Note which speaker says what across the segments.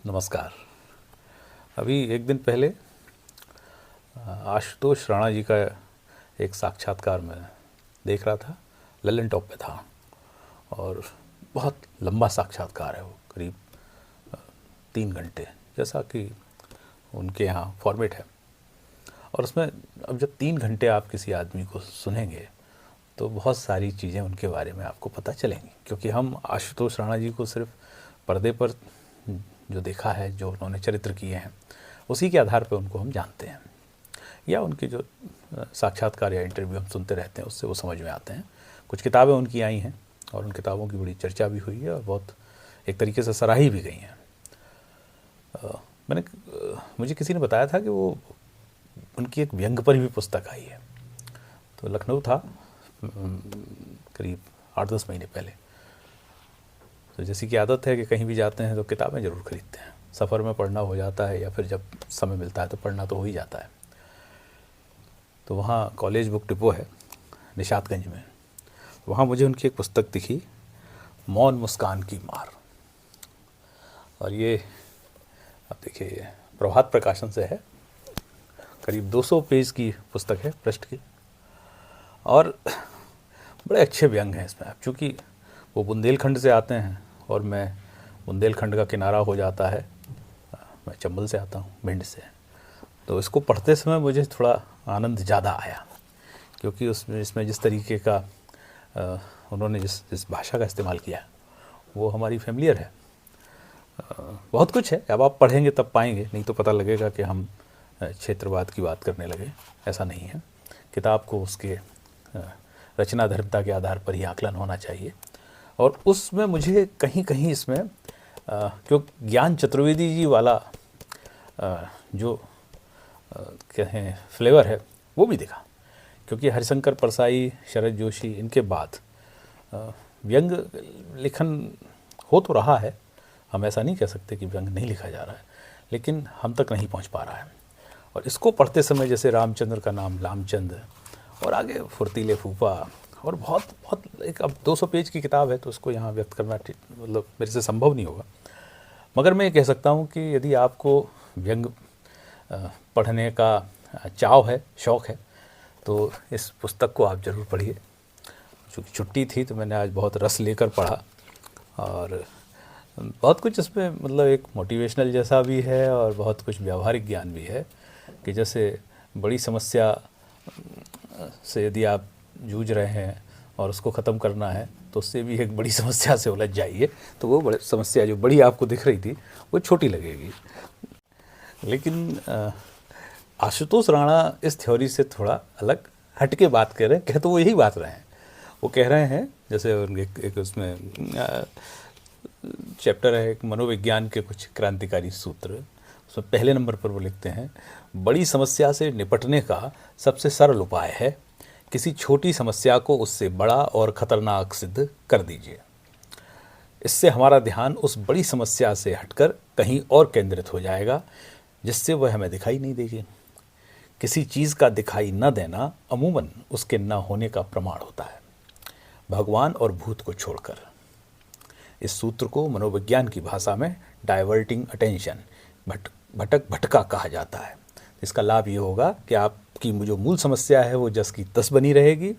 Speaker 1: नमस्कार। अभी एक दिन पहले आशुतोष राणा जी का एक साक्षात्कार मैं देख रहा था। ललन टॉप पे था और बहुत लंबा साक्षात्कार है वो, करीब 3 घंटे जैसा कि उनके यहाँ फॉर्मेट है। और उसमें अब जब 3 घंटे आप किसी आदमी को सुनेंगे तो बहुत सारी चीज़ें उनके बारे में आपको पता चलेंगी, क्योंकि हम आशुतोष राणा जी को सिर्फ पर्दे पर जो देखा है, जो उन्होंने चरित्र किए हैं, उसी के आधार पर उनको हम जानते हैं, या उनके जो साक्षात्कार या इंटरव्यू हम सुनते रहते हैं उससे वो समझ में आते हैं। कुछ किताबें उनकी आई हैं और उन किताबों की बड़ी चर्चा भी हुई है और बहुत एक तरीके से सराही भी गई हैं। मुझे किसी ने बताया था कि वो उनकी एक व्यंग पर भी पुस्तक आई है। तो लखनऊ था करीब 8-10 महीने पहले। तो जैसी कि आदत है कि कहीं भी जाते हैं तो किताबें ज़रूर खरीदते हैं। सफ़र में पढ़ना हो जाता है या फिर जब समय मिलता है तो पढ़ना तो हो ही जाता है। तो वहाँ कॉलेज बुक डिपो है निशातगंज में, वहाँ मुझे उनकी एक पुस्तक दिखी, मौन मुस्कान की मार। और ये अब देखिए प्रभात प्रकाशन से है, करीब 200 पेज की पुस्तक है पृष्ठ की, और बड़े अच्छे व्यंग हैं इसमें। चूँकि वो बुंदेलखंड से आते हैं और मैं बुंदेलखंड का किनारा हो जाता है, मैं चंबल से आता हूँ, भिंड से, तो इसको पढ़ते समय मुझे थोड़ा आनंद ज़्यादा आया, क्योंकि इसमें जिस तरीके का उन्होंने जिस भाषा का इस्तेमाल किया वो हमारी फेमिलियर है। बहुत कुछ है, अब आप पढ़ेंगे तब पाएंगे, नहीं तो पता लगेगा कि हम क्षेत्रवाद की बात करने लगे। ऐसा नहीं है, किताब को उसके रचना धर्मता के आधार पर ही आकलन होना चाहिए। और उसमें मुझे कहीं कहीं इसमें क्यों ज्ञान चतुर्वेदी जी वाला जो कहें फ्लेवर है वो भी दिखा, क्योंकि हरिशंकर परसाई, शरद जोशी, इनके बाद व्यंग लेखन हो तो रहा है, हम ऐसा नहीं कह सकते कि व्यंग नहीं लिखा जा रहा है, लेकिन हम तक नहीं पहुंच पा रहा है। और इसको पढ़ते समय जैसे रामचंद्र का नाम लामचंद और आगे फुर्तीले फूफा और बहुत बहुत एक, अब 200 पेज की किताब है तो उसको यहाँ व्यक्त करना मतलब मेरे से संभव नहीं होगा। मगर मैं ये कह सकता हूँ कि यदि आपको व्यंग पढ़ने का चाव है, शौक़ है, तो इस पुस्तक को आप ज़रूर पढ़िए। चूँकि छुट्टी थी तो मैंने आज बहुत रस लेकर पढ़ा और बहुत कुछ इसमें मतलब एक मोटिवेशनल जैसा भी है और बहुत कुछ व्यावहारिक ज्ञान भी है कि जैसे बड़ी समस्या से यदि आप जूझ रहे हैं और उसको ख़त्म करना है तो उससे भी एक बड़ी समस्या से उलझ जाइए, तो वो बड़ी समस्या जो बड़ी आपको दिख रही थी वो छोटी लगेगी। लेकिन आशुतोष राणा इस थ्योरी से थोड़ा अलग हट के बात कर रहे हैं, कह तो वो यही बात रहे हैं। वो कह रहे हैं जैसे एक उसमें चैप्टर है एक मनोविज्ञान के कुछ क्रांतिकारी सूत्र, उसमें पहले नंबर पर वो लिखते हैं, बड़ी समस्या से निपटने का सबसे सरल उपाय है किसी छोटी समस्या को उससे बड़ा और ख़तरनाक सिद्ध कर दीजिए। इससे हमारा ध्यान उस बड़ी समस्या से हटकर कहीं और केंद्रित हो जाएगा, जिससे वह हमें दिखाई नहीं देगी। किसी चीज़ का दिखाई न देना अमूमन उसके न होने का प्रमाण होता है, भगवान और भूत को छोड़कर। इस सूत्र को मनोविज्ञान की भाषा में डाइवर्टिंग अटेंशन, भटका कहा जाता है। इसका लाभ ये होगा कि आपकी जो मूल समस्या है वो जस की तस बनी रहेगी।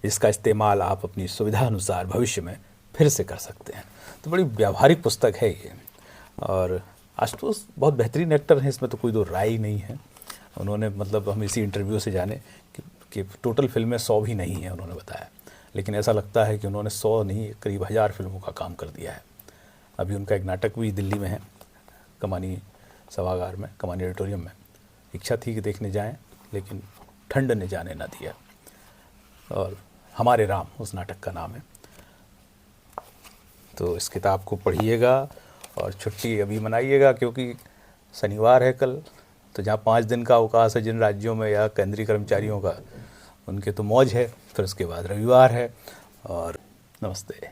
Speaker 1: इसका इस्तेमाल आप अपनी सुविधा अनुसार भविष्य में फिर से कर सकते हैं। तो बड़ी व्यावहारिक पुस्तक है ये। और आशुतोष बहुत बेहतरीन एक्टर हैं, इसमें तो कोई दो राय ही नहीं है। उन्होंने मतलब हम इसी इंटरव्यू से जाने कि टोटल फिल्में 100 भी नहीं है उन्होंने बताया, लेकिन ऐसा लगता है कि उन्होंने 100 नहीं करीब 1000 फिल्मों का काम कर दिया है। अभी उनका एक नाटक भी दिल्ली में है, कमानी सभागार में, कमानी ऑडिटोरियम में। इच्छा थी कि देखने जाएं, लेकिन ठंड ने जाने ना दिया। और हमारे राम उस नाटक का नाम है। तो इस किताब को पढ़िएगा और छुट्टी अभी मनाइएगा, क्योंकि शनिवार है कल, तो जहाँ 5 दिन का अवकाश है जिन राज्यों में या केंद्रीय कर्मचारियों का, उनके तो मौज है। फिर उसके बाद रविवार है। और नमस्ते।